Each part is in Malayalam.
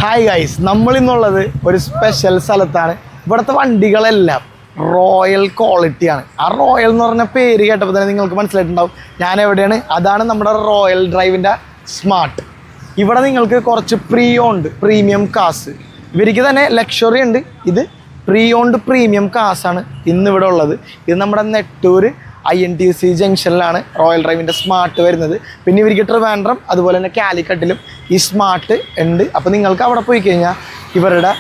ഹായ് ഗൈസ്, നമ്മളിന്നുള്ളത് ഒരു സ്പെഷ്യൽ സ്ഥലത്താണ്. ഇവിടുത്തെ വണ്ടികളെല്ലാം റോയൽ ക്വാളിറ്റിയാണ്. ആ റോയൽ എന്ന് പറഞ്ഞ പേര് കേട്ടപ്പോൾ തന്നെ നിങ്ങൾക്ക് മനസ്സിലായിട്ടുണ്ടാവും ഞാൻ എവിടെയാണ്. അതാണ് നമ്മുടെ റോയൽ ഡ്രൈവിൻ്റെ സ്മാർട്ട്. ഇവിടെ നിങ്ങൾക്ക് കുറച്ച് പ്രീമിയം കാസ്, ഇവർക്ക് തന്നെ ലക്ഷറി ഉണ്ട്. ഇത് പ്രീമിയം കാസാണ് ഇന്നിവിടെ ഉള്ളത്. ഇത് നമ്മുടെ നെട്ടൂർ INTC ജംഗ്ഷനിലാണ് റോയൽ ഡ്രൈവിൻ്റെ സ്മാർട്ട് വരുന്നത്. പിന്നെ ഇവർക്ക് ട്രിവാൻഡ്രം അതുപോലെ തന്നെ കാലിക്കട്ടിലും ഈ സ്മാർട്ട് ഉണ്ട്. അപ്പോൾ നിങ്ങൾക്ക് അവിടെ പോയി കഴിഞ്ഞാൽ ഇവരുടെ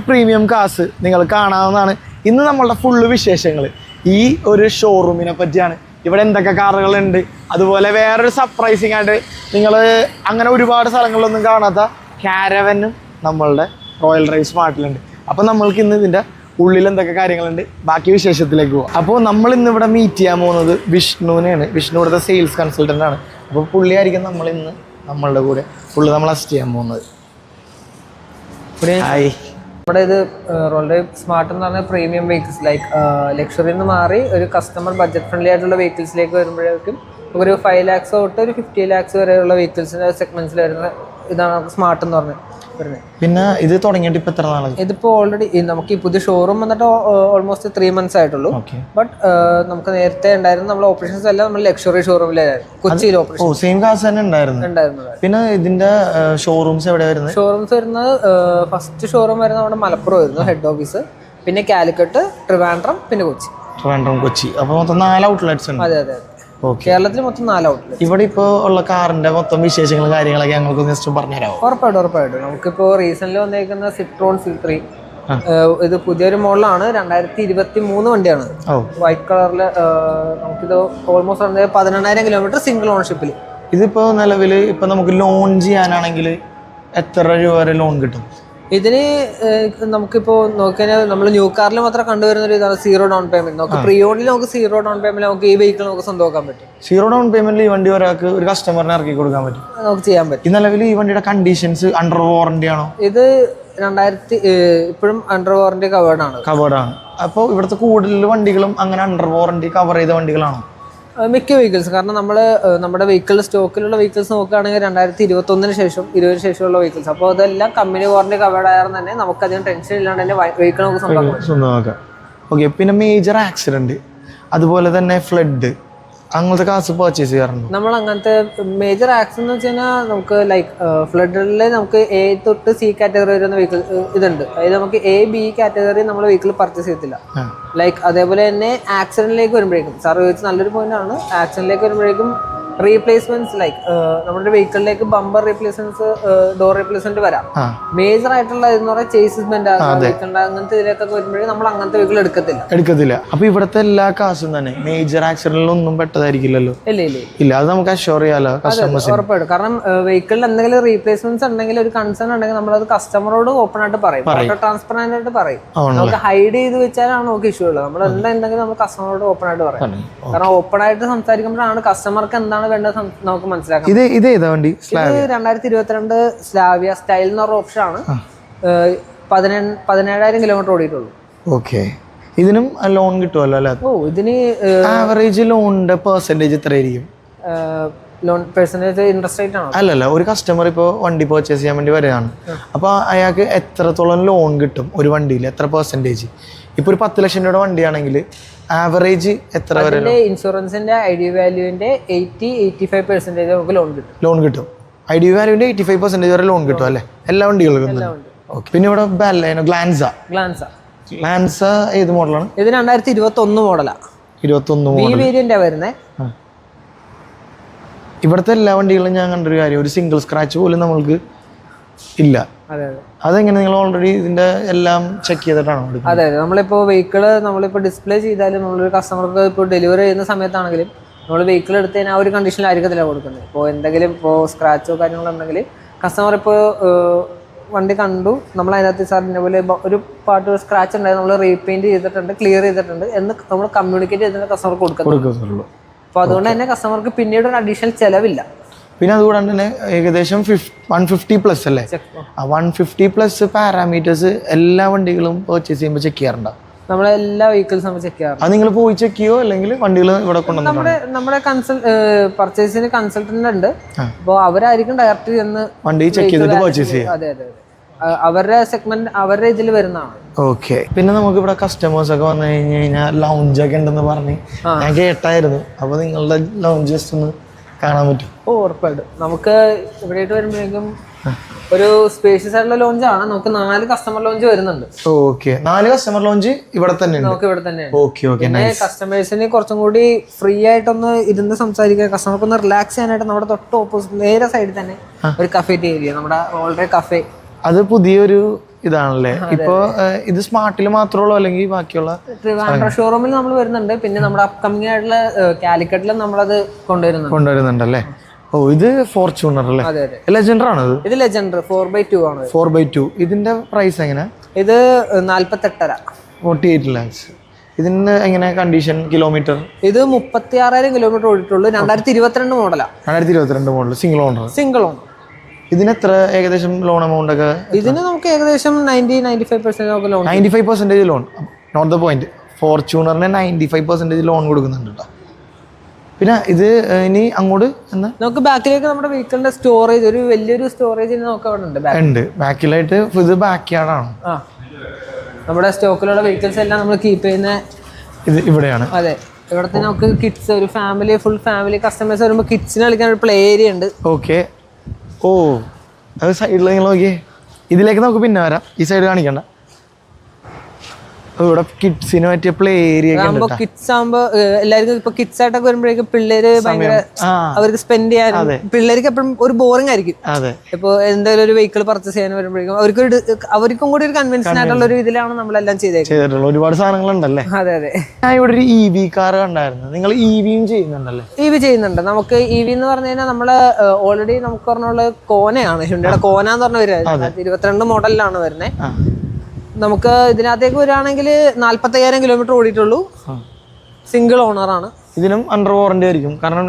പ്രീമിയം കാസ് നിങ്ങൾ കാണാവുന്നതാണ്. ഇന്ന് നമ്മളുടെ ഫുള്ള് വിശേഷങ്ങൾ ഈ ഒരു ഷോറൂമിനെ പറ്റിയാണ്. ഇവിടെ എന്തൊക്കെ കാറുകളുണ്ട്, അതുപോലെ വേറൊരു സർപ്രൈസിങ് ആയിട്ട് നിങ്ങൾ അങ്ങനെ ഒരുപാട് സ്ഥലങ്ങളിലൊന്നും കാണാത്ത കാരവനും നമ്മളുടെ റോയൽ ഡ്രൈവ് സ്മാർട്ടിലുണ്ട്. അപ്പോൾ നമ്മൾക്ക് ഇന്ന് ഇതിൻ്റെ ഉള്ളിൽ എന്തൊക്കെ കാര്യങ്ങളുണ്ട്, ബാക്കി വിശേഷത്തിലേക്ക് പോകാം. അപ്പോൾ നമ്മൾ ഇന്നിവിടെ മീറ്റ് ചെയ്യാൻ പോകുന്നത് വിഷ്ണുവിനെയാണ്. വിഷ്ണു ഇവിടുത്തെ സെയിൽസ് കൺസൾട്ടൻ്റ് ആണ്. അപ്പോൾ പുള്ളിയായിരിക്കും നമ്മളിന്ന് നമ്മളുടെ കൂടെ നമ്മൾ അസിസ്റ്റ് ചെയ്യാൻ പോകുന്നത്. ഹായ്. നമ്മുടെ ഇത് റോയൽ ഡ്രൈവ് സ്മാർട്ട് എന്ന് പറഞ്ഞാൽ പ്രീമിയം വെഹിക്കിൾസ് ലൈക്ക് ലക്ഷറിയിൽ നിന്ന് മാറി ഒരു കസ്റ്റമർ ബഡ്ജറ്റ് ഫ്രണ്ട്ലി ആയിട്ടുള്ള വെഹിക്കിൾസിലേക്ക് വരുമ്പോഴേക്കും ഒരു 5 lakhs തൊട്ട് ഒരു 50 lakhs വരെയുള്ള വെഹിക്കിൾസിൻ്റെ സെഗ്മെൻറ്റ്സിൽ വരുന്ന ഇതാണ് നമുക്ക് സ്മാർട്ട് എന്ന് പറഞ്ഞത് വരുന്നത്. പിന്നെ ഇത് തുടങ്ങിയിട്ട് ഇപ്പോൾ എത്ര നാളായി? ഇതിപ്പോൾ ഓൾറെഡി നമുക്ക് ഈ പുതിയ ഷോറൂം വന്നിട്ട് ഓൾമോസ്റ്റ് 3 months ആയിട്ടുള്ളൂ. ബട്ട് നമുക്ക് നേരത്തെ ഉണ്ടായിരുന്ന നമ്മുടെ ഓപ്പറേഷൻസ് എല്ലാം നമ്മൾ ലക്ഷറി ഷോറൂമിലായിരുന്നു, കൊച്ചിയിൽ ഓപ്പറേഷൻ. സെയിം കാസ് തന്നെ ഉണ്ടായിരുന്നു. പിന്നെ ഇതിന്റെ ഷോറൂംസ് എവിടെ വരുന്നത്? ഷോറൂംസ് വരുന്നത് ഫസ്റ്റ് ഷോറൂം വരുന്നത് നമ്മുടെ മലപ്പുറം ആയിരുന്നു ഹെഡ് ഓഫീസ്, പിന്നെ കാലിക്കട്ട്, ട്രിവാൻഡ്രം, പിന്നെ കൊച്ചി. അപ്പോൾ മൊത്തം 4 ഔട്ട്ലെറ്റ്സ് ഉണ്ട്. അതെ. കേരളത്തിൽ മൊത്തം 4 ഔട്ട്ലെറ്റ്. ഇവിടെ ഇപ്പോൾ ഉള്ള കാറിന്റെ മൊത്തം വിശേഷങ്ങളും കാര്യങ്ങളൊക്കെ ഞങ്ങൾക്ക് ജസ്റ്റ് പറഞ്ഞുതരാമോ? ഉറപ്പായിട്ടും. നമുക്കിപ്പോൾ റീസെന്റ് വന്നേക്കുന്ന സിട്രോൺ C3 ഇത് പുതിയൊരു മോഡലാണ്. 2023 വണ്ടിയാണ്. വൈറ്റ് കളറിൽ നമുക്കിത് ഓൾമോസ്റ്റ് 18,000 കിലോമീറ്റർ സിംഗിൾ ഓണർഷിപ്പിൽ. ഇതിപ്പോ നിലവിൽ ഇപ്പൊ നമുക്ക് ലോൺ ചെയ്യാനാണെങ്കിൽ എത്ര രൂപ വരെ ലോൺ കിട്ടും? ഇതിന് നമുക്കിപ്പോൾ നോക്കിക്കഴിഞ്ഞാൽ നമ്മൾ ന്യൂ കാറിൽ മാത്രം കണ്ടുവരുന്ന ഒരു ഇതാണ് 0 ഡൗൺ പേയ്മെന്റ്. നമുക്ക് പ്രീ ഓണിൽ നമുക്ക് 0 ഡൗൺ പേയ്മെന്റ് നമുക്ക് ഈ വെഹിക്കിൾ നമുക്ക് സ്വന്തമാക്കാൻ പറ്റും. 0 ഡൗൺ പേയ്മെന്റിൽ ഈ വണ്ടി ഒരാൾക്ക് ഒരു കസ്റ്റമറിനെ ഇറക്കി കൊടുക്കാൻ പറ്റും, നമുക്ക് ചെയ്യാൻ പറ്റും. ഈ നിലവിൽ ഈ വണ്ടിയുടെ കണ്ടീഷൻസ് അണ്ടർ വാറന്റി ആണോ? ഇത് 2000 ഇപ്പോഴും അണ്ടർ വാറന്റി കവേർഡാണ്. അപ്പോൾ ഇവിടുത്തെ കൂടുതൽ വണ്ടികളും അങ്ങനെ അണ്ടർ വാറന്റി കവർ ചെയ്ത വണ്ടികളാണോ? മിക്ക വെഹിക്കിൾസ്, കാരണം നമ്മുടെ വെഹിക്കിൾ സ്റ്റോക്കിലുള്ള വെഹിക്കിൾസ് നോക്കുകയാണെങ്കിൽ 2021 ശേഷം 20 ശേഷമുള്ള വെഹിക്കിൾസ്. അപ്പോൾ അതെല്ലാം കമ്പനി വാറന്റി കവേർഡ് ആയാലും തന്നെ നമുക്കധികം ടെൻഷൻ ഇല്ലാണ്ട് തന്നെ വെഹിക്കിൾ നമുക്ക് സ്വന്തമാക്കാം. ഓക്കെ. പിന്നെ മേജർ ആക്സിഡന്റ് അതുപോലെ തന്നെ ഫ്ലഡ് അങ്ങനത്തെ കാസ് പർച്ചേസ് ചെയ്യാറുണ്ട്? നമ്മൾ അങ്ങനത്തെ മേജർ ആക്സിഡന്റ് എന്ന് വെച്ച് കഴിഞ്ഞാൽ നമുക്ക് ലൈക്ക് ഫ്ലഡിൽ നമുക്ക് A തൊട്ട് C കാറ്റഗറി വരുന്ന വെഹിക്കിൾ ഇതുണ്ട്. അതായത് നമുക്ക് A, B കാറ്റഗറി നമ്മൾ വെഹിക്കിൾ പർച്ചേസ് ചെയ്യത്തില്ല. ലൈക്ക് അതേപോലെ തന്നെ ആക്സിഡന്റിലേക്ക് വരുമ്പോഴേക്കും സാർ ചോദിച്ചാൽ നല്ലൊരു പോയിന്റ് ആണ്. ആക്സിഡന്റിലേക്ക് വരുമ്പോഴേക്കും റീപ്ലേസ്മെന്റ്സ് ലൈക്ക് നമ്മുടെ വെഹിക്കിളിലേക്ക് ബമ്പർ റീപ്ലേസ്മെന്റ്സ്, ഡോർ റീപ്ലേസ്മെന്റ് വരാം. മേജർ ആയിട്ടുള്ള എന്ന് പറഞ്ഞാൽ ചേസസ് ബെൻഡ് അങ്ങനത്തെ ഇതിലൊക്കെ വരുമ്പോഴേ നമ്മൾ അങ്ങനത്തെ വെഹിക്കിൾ എടുക്കത്തില്ല. അപ്പൊ ഇവിടുത്തെ എല്ലാ കാസും തന്നെ മേജർ ആക്സിഡന്റിലൊന്നും പെട്ടതായിരിക്കില്ലല്ലോ? ഇല്ല, അത് നമുക്ക് അഷ്യൂർ ചെയ്യാലോ കസ്റ്റമേഴ്സിന്? ഉറപ്പായിട്ടും. കാരണം വെഹിക്കിളിൽ എന്തെങ്കിലും റീപ്ലേസ്മെന്റ്സ് ഉണ്ടെങ്കിൽ ഒരു കൺസേൺ ഉണ്ടെങ്കിൽ നമ്മളത് കസ്റ്റമറോട് ഓപ്പൺ ആയിട്ട് പറയും, ട്രാൻസ്പെറന്റ് ആയിട്ട് പറയും. നമുക്ക് ഹൈഡ് ചെയ്ത് വെച്ചാലാണ് നമുക്ക് ഇഷ്യൂ ഉള്ളത്. നമ്മൾ എന്തെങ്കിലും നമ്മൾ കസ്റ്റമറോട് ഓപ്പൺ ആയിട്ട് പറയും. കാരണം ഓപ്പൺ ആയിട്ട് സംസാരിക്കുമ്പോഴാണ് കസ്റ്റമർക്ക് എന്താണ് വേണ്ടത് നമുക്ക് മനസ്സിലാക്കാം. ഇത് ഏതാ വണ്ടി? 2022 സ്ലാവിയ സ്റ്റൈൽ എന്ന് പറഞ്ഞ ഓപ്ഷൻ ആണ്. 17,000 കിലോമീറ്റർ ഓടിയിട്ടുള്ളൂ. ഓക്കെ. ഇതിനും ലോൺ കിട്ടുമല്ലോ അല്ലേ? ഇതിന് ആവറേജ് ലോണിന്റെ പെർസെന്റേജ് എത്രയായിരിക്കും? ലോൺ പെർസെന്റേജ് ഇൻട്രസ്റ്റ് റേറ്റ് ആണ്? അല്ലല്ല, ഒരു കസ്റ്റമർ ഇപ്പോൾ വണ്ടി പർച്ചേസ് ചെയ്യാൻ വേണ്ടി വരികയാണ്. അപ്പോൾ അയാൾക്ക് എത്രത്തോളം ലോൺ കിട്ടും ഒരു വണ്ടിയിൽ? എത്ര പെർസെന്റേജ്? ഇപ്പോൾ ഒരു 10 ലക്ഷം രൂപയുടെ വണ്ടിയാണെങ്കിൽ ആവറേജ് എത്ര വരെ? ഇൻഷുറൻസിന്റെ ID വാല്യൂവിന്റെ 80-85% നമുക്ക് ലോൺ കിട്ടും. ID വാല്യൂവിന്റെ 85% വരെ ലോൺ കിട്ടും അല്ലേ എല്ലാ വണ്ടികൾക്കും? ഓക്കെ. പിന്നെ ഇവിടെ ഗ്ലാൻസ ഏത് മോഡലാണ്? ഇത് 2021 മോഡലാണ്. 21 മോഡൽ വേരിയന്റാ വരുന്നത്. ഇവിടുത്തെ എല്ലാ വണ്ടികളും ഞാൻ കണ്ടൊരു കാര്യം, ഒരു സിംഗിൾ സ്ക്രാച്ച് പോലും നമ്മൾക്ക് ഇല്ല. അതെങ്ങനെ? നിങ്ങൾ ഓൾറെഡി ഇതിന്റെ എല്ലാം ചെക്ക് ചെയ്തിട്ടാണോ? അതെ. നമ്മളിപ്പോൾ വെഹിക്കിള് ഡിസ്പ്ലേ ചെയ്താലും നമ്മളൊരു കസ്റ്റമർക്ക് ഇപ്പോൾ ഡെലിവറി ചെയ്യുന്ന സമയത്താണെങ്കിലും നമ്മൾ വെഹിക്കിൾ എടുത്ത് കഴിഞ്ഞാൽ ആ ഒരു കണ്ടീഷനിലായിരിക്കത്തില്ല കൊടുക്കുന്നത്. ഇപ്പോൾ എന്തെങ്കിലും സ്ക്രാച്ചോ കാര്യങ്ങളോ ഉണ്ടെങ്കിൽ കസ്റ്റമർ ഇപ്പോൾ വണ്ടി കണ്ടു, നമ്മൾ അതിനകത്ത് സാറിനെ പോലെ ഒരു പാർട്ട് സ്ക്രാച്ച് ഉണ്ടായത് നമ്മൾ റീപെയിന്റ് ചെയ്തിട്ടുണ്ട്, ക്ലിയർ ചെയ്തിട്ടുണ്ട് എന്ന് നമ്മൾ കമ്മ്യൂണിക്കേറ്റ് ചെയ്തിട്ട് കസ്റ്റമർക്ക് കൊടുക്കുന്നുള്ളൂ. അപ്പോൾ അതുകൊണ്ട് തന്നെ കസ്റ്റമർക്ക് പിന്നീട് ഒരു അഡീഷണൽ ചിലവില്ല. പിന്നെ അതുകൂടാണ്ട് തന്നെ ഏകദേശം 150+ അല്ലേ? 150+ പാരാമീറ്റേഴ്സ് എല്ലാ വണ്ടികളും പർച്ചേസ് ചെയ്യുമ്പോൾ ചെക്ക് ചെയ്യാറുണ്ടോ? നമ്മളെല്ലാ വെഹിക്കിൾസ് നമ്മൾ ചെക്ക് ചെയ്യാറുണ്ട്. അത് നിങ്ങൾ പോയി ചെക്ക് ചെയ്യോ അല്ലെങ്കിൽ വണ്ടികൾ ഇവിടെ കൊണ്ടുവന്ന്? നമ്മുടെ പർച്ചേസിന് കൺസൾട്ടന്റ് ഉണ്ട്. അപ്പോൾ അവരായിരിക്കും ഡയറക്റ്റ് ചെന്ന് വണ്ടി ചെക്ക് ചെയ്തിട്ട് പർച്ചേസ് ചെയ്യുക. അതെ. അവരുടെ സെഗ്മെന്റ് അവരുടെ ഇതിൽ വരുന്നതാണ്. ഓക്കെ. പിന്നെ നമുക്ക് ഇവിടെ കസ്റ്റമേഴ്സ് ഒക്കെ വന്നു കഴിഞ്ഞ് കഴിഞ്ഞാൽ ലൗഞ്ച് ഒക്കെ ഉണ്ടെന്ന് പറഞ്ഞ് ഞാൻ കേട്ടായിരുന്നു. അപ്പൊ നിങ്ങളുടെ ലൗഞ്ച് ജസ്റ്റ് ഒന്ന് കാണാൻ പറ്റും? ഉറപ്പായിട്ടും. നമുക്ക് ഇവിടെ വരുമ്പോഴേക്കും ഒരു സ്പേഷ്യസ് ആയിട്ടുള്ള ലോഞ്ച് ആണ്. നമുക്ക് 4 കസ്റ്റമർ ലോഞ്ച് വരുന്നുണ്ട്. ഓക്കെ. 4 കസ്റ്റമർ ലോഞ്ച് ഇവിടെ തന്നെ നമുക്ക് ഇവിടെ തന്നെ. Okay okay. പിന്നെ കസ്റ്റമേഴ്സിന് കുറച്ചും കൂടി ഫ്രീ ആയിട്ടൊന്ന് ഇരുന്ന് സംസാരിക്കാൻ, കസ്റ്റമർക്ക് ഒന്ന് റിലാക്സ് ചെയ്യാനായിട്ട് നമ്മുടെ തൊട്ട് ഓപ്പോസിറ്റ് നേരെ സൈഡിൽ തന്നെ ഒരു കഫേറ്റേരിയ, നമ്മുടെ ഓൾറെഡി കഫേ. അത് പുതിയൊരു ഇതാണല്ലേ? ഇപ്പൊ ഇത് സ്മാർട്ടിൽ മാത്രമുള്ളൂ അല്ലെങ്കിൽ ബാക്കിയുള്ള ട്രിവാൻഡ്രം ഷോറൂമിൽ നമ്മൾ വരുന്നുണ്ട്. പിന്നെ നമ്മുടെ അപ്കമിങ് ആയിട്ടുള്ള കാലിക്കറ്റിലും നമ്മളത് കൊണ്ടുവരുന്നുണ്ടല്ലേ? ഓ, ഇത് ഫോർച്യൂണർ അല്ലേ? അതെ അതെ. ലെജൻഡർ ആണ് ഇത് ലെജൻഡർ 4x2 ആണ്. 4x2. ഇതിന്റെ പ്രൈസ് എങ്ങനെ? ഇത് 48.5. 48 lakhs. ഇതിന് എങ്ങനെ കണ്ടീഷൻ? കിലോമീറ്റർ? ഇത് 36,000 കിലോമീറ്റർ ഓടിയിട്ടുള്ളൂ. 2022 മോഡലാ. 2022 model. Single owner. Single owner. ഇതിന് എത്ര ഏകദേശം ലോൺ എമൗണ്ട് ഒക്കെ? ഇതിന് നമുക്ക് ഏകദേശം 90-95% loan. 95% loan. Note the point. ഫോർച്യൂണറിന് 95% ലോൺ കൊടുക്കുന്നുണ്ട് കേട്ടോ. പിന്നെ ഇത് ഇനി അങ്ങോട്ട് എന്താ നമുക്ക് ബാക്കിലേക്ക് നമ്മുടെ വെഹിക്കിളിന്റെ സ്റ്റോറേജ്, ഒരു വലിയൊരു സ്റ്റോറേജ് ഉണ്ട്. ബാക്കിലായിട്ട് ഇത് ബാക്ക് യാർഡാണ്. നമ്മുടെ സ്റ്റോക്കിലുള്ള വെഹിക്കിൾസ് എല്ലാം നമ്മൾ കീപ്പ് ചെയ്യുന്ന ഇത് ഇവിടെയാണ്. അതെ. ഇവിടത്തെ നമുക്ക് കിഡ്സ്, ഒരു ഫാമിലി, ഫുൾ ഫാമിലി കസ്റ്റമേഴ്സ് വരുമ്പോൾ കിഡ്സിന് കളിക്കാൻ ഒരു പ്ലേ ഏരിയ ഉണ്ട്. ഓക്കെ. ഓ, അത് സൈഡിൽ നിങ്ങൾ നോക്കിയേ. ഇതിലേക്ക് നമുക്ക് പിന്നെ വരാം. ഈ സൈഡ് കാണിക്കണ്ട. ഇവിടെ കിഡ്സിന് പറ്റിയ പ്ലേ ഏരിയ കിഡ്സ് ആകുമ്പോ എല്ലാവർക്കും ഇപ്പൊ കിഡ്സ് ആയിട്ടൊക്കെ വരുമ്പോഴേക്കും പിള്ളേര് ഭയങ്കര അവർക്ക് സ്പെൻഡ് ചെയ്യാൻ, പിള്ളേർക്ക് എപ്പോഴും ഒരു ബോറിംഗ് ആയിരിക്കും. ഇപ്പൊ എന്തെങ്കിലും ഒരു വെഹിക്കിൾ പർച്ചേസ് ചെയ്യാൻ വരുമ്പോഴേക്കും അവർക്കും കൂടി ഒരു കൺവിൻഷൻ ആയിട്ടുള്ള ഒരു ഇതിലാണ് നമ്മളെല്ലാം ചെയ്തേക്കുന്നത്. ഒരുപാട് സാധനങ്ങളുണ്ടല്ലേ? അതെ അതെ. ഞാൻ ഇവിടെ ഒരു EV കാർ കണ്ടായിരുന്നു. നിങ്ങൾ EVയും ചെയ്യുന്നുണ്ടല്ലേ? EV ചെയ്യുന്നുണ്ട്. നമുക്ക് EV എന്ന് പറഞ്ഞു കഴിഞ്ഞാൽ നമ്മള് ഓൾറെഡി നമുക്ക് പറഞ്ഞുള്ള കോനയാണ്, ഹ്യുണ്ടായുടെ കോന എന്ന് പറഞ്ഞ വരുന്നത്. 22 മോഡലിലാണ് വരുന്നത്. നമുക്ക് ഇതിനകത്തേക്ക് വരികയാണെങ്കിൽ 45,000 കിലോമീറ്റർ ഓടിയിട്ടുള്ളൂ. സിംഗിൾ ഓണറാണ്. ഇതിനും അണ്ടർ വാറന്റി ആയിരിക്കും. കാരണം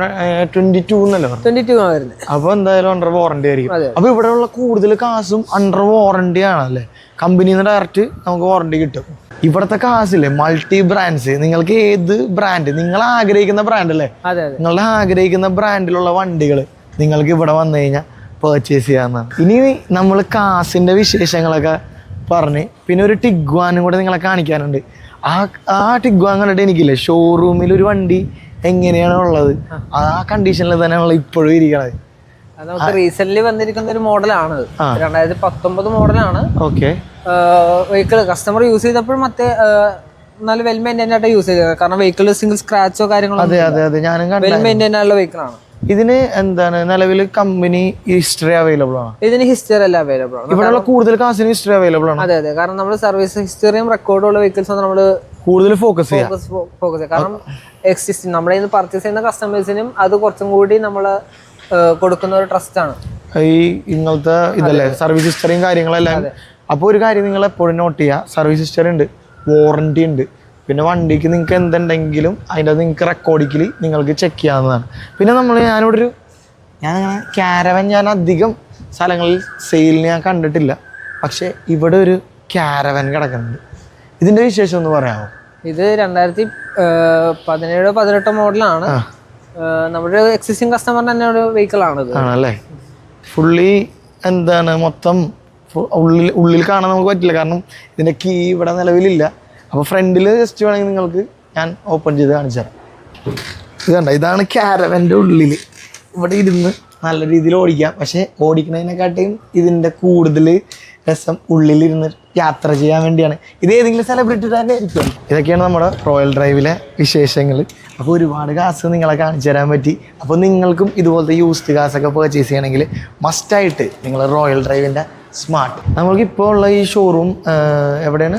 22 എന്നല്ലേ? 22 ആണ് വരുന്നത്. അപ്പൊ എന്തായാലും അണ്ടർ വാറന്റി ആയിരിക്കും. അപ്പൊ ഇവിടെയുള്ള കൂടുതൽ കാശും അണ്ടർ വാറന്റി ആണല്ലേ? കമ്പനിയിൽ നിന്ന് ഡയറക്റ്റ് നമുക്ക് വാറന്റി കിട്ടും. ഇവിടുത്തെ കാശില്ലേ, മൾട്ടി ബ്രാൻഡ്സ്. നിങ്ങൾക്ക് ഏത് ബ്രാൻഡ് നിങ്ങൾ ആഗ്രഹിക്കുന്ന ബ്രാൻഡ് അല്ലേ? നിങ്ങളുടെ ആഗ്രഹിക്കുന്ന ബ്രാൻഡിലുള്ള വണ്ടികൾ നിങ്ങൾക്ക് ഇവിടെ വന്നു കഴിഞ്ഞാൽ പർച്ചേസ് ചെയ്യാവുന്നതാണ്. ഇനി നമ്മൾ കാശിന്റെ വിശേഷങ്ങളൊക്കെ പറഞ്ഞ് പിന്നെ ഒരു ടിഗ്വാനും കൂടെ നിങ്ങളെ കാണിക്കാനുണ്ട്. ആ ടിഗ്വാൻ കണ്ടിട്ട് എനിക്കില്ലേ, ഷോറൂമിൽ ഒരു വണ്ടി എങ്ങനെയാണ് ഉള്ളത് ആ കണ്ടീഷനിൽ തന്നെയാണല്ലോ ഇപ്പോഴും ഇരിക്കണത്. നമുക്ക് റീസെന്റ് വന്നിരിക്കുന്ന ഒരു മോഡലാണ്. 2019 മോഡലാണ്. ഓക്കെ. വെഹിക്കിൾ കസ്റ്റമർ യൂസ് ചെയ്തപ്പോൾ നല്ല വെൽ മെയിൻറ്റൈൻഡ് ആയിട്ട് യൂസ് ചെയ്തത്. കാരണം വെഹിക്കിൾ സിംഗിൾ സ്ക്രാച്ചോ കാര്യങ്ങളോ വെൽ മെയിൻറ്റൈൻഡ് ആയിട്ടുള്ള വെഹിക്കിളാണ്. ഇതിന് എന്താണ് നിലവിൽ കമ്പനി ഹിസ്റ്ററി അവൈലബിൾ ആണ്? ഇതിന് ഹിസ്റ്ററി എല്ലാം അവൈലബിൾ ആണ്. ഇവിടെയുള്ള കൂടുതൽ കാശിന് ഹിസ്റ്ററി അവൈലബിൾ ആണ്. അതെ അതെ. കാരണം നമ്മൾ സർവീസ് ഹിസ്റ്ററിയും റെക്കോർഡും ഉള്ള വെഹിക്കിൾസ് ആണ് നമ്മൾ കൂടുതൽ ഫോക്കസ് ചെയ്യാം. കാരണം എക്സിസ്റ്റിംഗ് നമ്മുടെ ഇന്ന് പർച്ചേസ് ചെയ്യുന്ന കസ്റ്റമേഴ്സിനും അത് കുറച്ചും കൂടി നമ്മൾ കൊടുക്കുന്ന ഒരു ട്രസ്റ്റ് ആണ് ഈ ഇങ്ങനത്തെ ഇതല്ലേ, സർവീസ് ഹിസ്റ്ററിയും കാര്യങ്ങളെല്ലാം. അപ്പോൾ ഒരു കാര്യം നിങ്ങൾ എപ്പോഴും നോട്ട് ചെയ്യുക, സർവീസ് ഹിസ്റ്ററി ഉണ്ട്, വാറണ്ടി ഉണ്ട്. പിന്നെ വണ്ടിക്ക് നിങ്ങൾക്ക് എന്തുണ്ടെങ്കിലും അതിൻ്റെ അത് നിങ്ങൾക്ക് റെക്കോർഡിക്കലി നിങ്ങൾക്ക് ചെക്ക് ചെയ്യാവുന്നതാണ്. പിന്നെ ഞാനങ്ങനെ ക്യാരവൻ ഞാൻ അധികം സ്ഥലങ്ങളിൽ സെയിലിന് ഞാൻ കണ്ടിട്ടില്ല. പക്ഷേ ഇവിടെ ഒരു ക്യാരവൻ കിടക്കുന്നുണ്ട്. ഇതിൻ്റെ വിശേഷം ഒന്ന് പറയാമോ? ഇത് 2017-18 മോഡലാണ്. നമ്മുടെ എക്സിസ്റ്റിംഗ് കസ്റ്റമറിന് തന്നെ ഒരു വെഹിക്കിളാണിത്. ആണല്ലേ? ഫുള്ളി എന്താണ് മൊത്തം ഉള്ളിൽ കാണാൻ നമുക്ക് പറ്റില്ല, കാരണം ഇതിൻ്റെ കീ ഇവിടെ നിലവിലില്ല. അപ്പോൾ ഫ്രണ്ടിൽ ജസ്റ്റ് വേണമെങ്കിൽ നിങ്ങൾക്ക് ഞാൻ ഓപ്പൺ ചെയ്ത് കാണിച്ചു തരാം. ഇത് കണ്ട, ഇതാണ് ക്യാരവൻ്റെ ഉള്ളിൽ. ഇവിടെ ഇരുന്ന് നല്ല രീതിയിൽ ഓടിക്കാം. പക്ഷേ ഓടിക്കുന്നതിനെക്കാട്ടിയും ഇതിൻ്റെ കൂടുതൽ രസം ഉള്ളിലിരുന്ന് യാത്ര ചെയ്യാൻ വേണ്ടിയാണ്. ഇത് ഏതെങ്കിലും സെലിബ്രിറ്റി തന്നെ ആയിരിക്കും. ഇതൊക്കെയാണ് നമ്മുടെ റോയൽ ഡ്രൈവിലെ വിശേഷങ്ങൾ. അപ്പോൾ ഒരുപാട് കാശ് നിങ്ങളെ കാണിച്ചു തരാൻ പറ്റി. അപ്പോൾ നിങ്ങൾക്കും ഇതുപോലത്തെ യൂസ്ഡ് കാശൊക്കെ പർച്ചേസ് ചെയ്യണമെങ്കിൽ മസ്റ്റായിട്ട് നിങ്ങൾ റോയൽ ഡ്രൈവിൻ്റെ സ്മാർട്ട്. നമ്മൾക്കിപ്പോൾ ഉള്ള ഈ ഷോറൂം എവിടെയാണ്?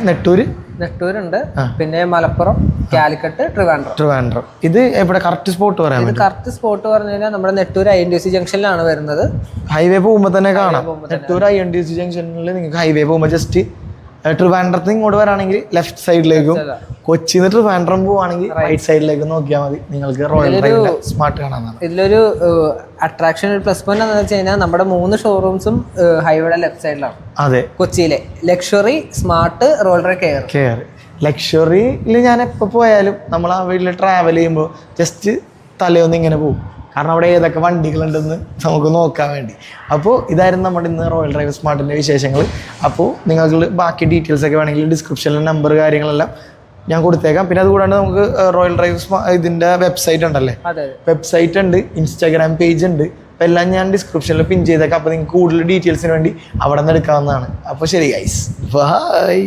നെട്ടൂരുണ്ട്, പിന്നെ മലപ്പുറം, കാലിക്കറ്റ്, ട്രിവാൻഡ്രം. ഇത് എവിടെ കറക്റ്റ് സ്പോട്ട് പറയാൻ? കറക്റ്റ് സ്പോട്ട് പറഞ്ഞു കഴിഞ്ഞാൽ നമ്മുടെ നെട്ടൂർ INTC ജംഗ്ഷനിലാണ് വരുന്നത്. ഹൈവേ പോകുമ്പോൾ തന്നെ കാണാം. നെട്ടൂർ INTC ജംഗ്ഷനിൽ നിങ്ങൾക്ക് ഹൈവേ പോകുമ്പോൾ ജസ്റ്റ് ട്രിവാൻഡ്രത്ത് ഇങ്ങോട്ട് വരാണെങ്കിൽ ലെഫ്റ്റ് സൈഡിലേക്കും, കൊച്ചിന്ന് ട്രിവാൻഡ്രം പോവാണെങ്കിൽ റൈറ്റ് സൈഡിലേക്കും നോക്കിയാൽ മതി. നിങ്ങൾക്ക് റോയൽ ഡ്രൈവിന്റെ സ്മാർട്ട് കാണാനാണ്. ഇതിലൊരു അട്രാക്ഷൻ, ഒരു പ്ലസ് പോയിന്റ് എന്താണെന്ന് വെച്ച് കഴിഞ്ഞാൽ നമ്മുടെ 3 ഷോറൂംസും ഹൈവേയുടെ ലെഫ്റ്റ് സൈഡിലാണ്. അതെ, കൊച്ചിയിലെ luxury, smart, royal drive, care. ലക്ഷറിയിൽ ഞാൻ എപ്പോൾ പോയാലും നമ്മൾ ആ വീട്ടിൽ ട്രാവൽ ചെയ്യുമ്പോൾ ജസ്റ്റ് തലയൊന്നും ഇങ്ങനെ പോകും. കാരണം അവിടെ ഏതൊക്കെ വണ്ടികളുണ്ടെന്ന് നമുക്ക് നോക്കാൻ വേണ്ടി. അപ്പോൾ ഇതായിരുന്നു നമ്മുടെ ഇന്ന് റോയൽ ഡ്രൈവ് സ്മാർട്ടിൻ്റെ വിശേഷങ്ങൾ. അപ്പോൾ നിങ്ങൾക്ക് ബാക്കി ഡീറ്റെയിൽസൊക്കെ വേണമെങ്കിൽ ഡിസ്ക്രിപ്ഷനിൽ നമ്പർ കാര്യങ്ങളെല്ലാം ഞാൻ കൊടുത്തേക്കാം. പിന്നെ അതുകൂടാണ്ട് നമുക്ക് റോയൽ ഡ്രൈവ് ഇതിൻ്റെ വെബ്സൈറ്റ് ഉണ്ടല്ലേ, വെബ്സൈറ്റ് ഉണ്ട്, ഇൻസ്റ്റാഗ്രാം പേജ് ഉണ്ട്. അപ്പോൾ എല്ലാം ഞാൻ ഡിസ്ക്രിപ്ഷനിൽ പിൻ ചെയ്തേക്കാം. അപ്പോൾ നിങ്ങൾക്ക് കൂടുതൽ ഡീറ്റെയിൽസിന് വേണ്ടി അവിടെ നിന്ന് എടുക്കാവുന്നതാണ്. അപ്പോൾ ശരി ഗൈസ്, ബൈ.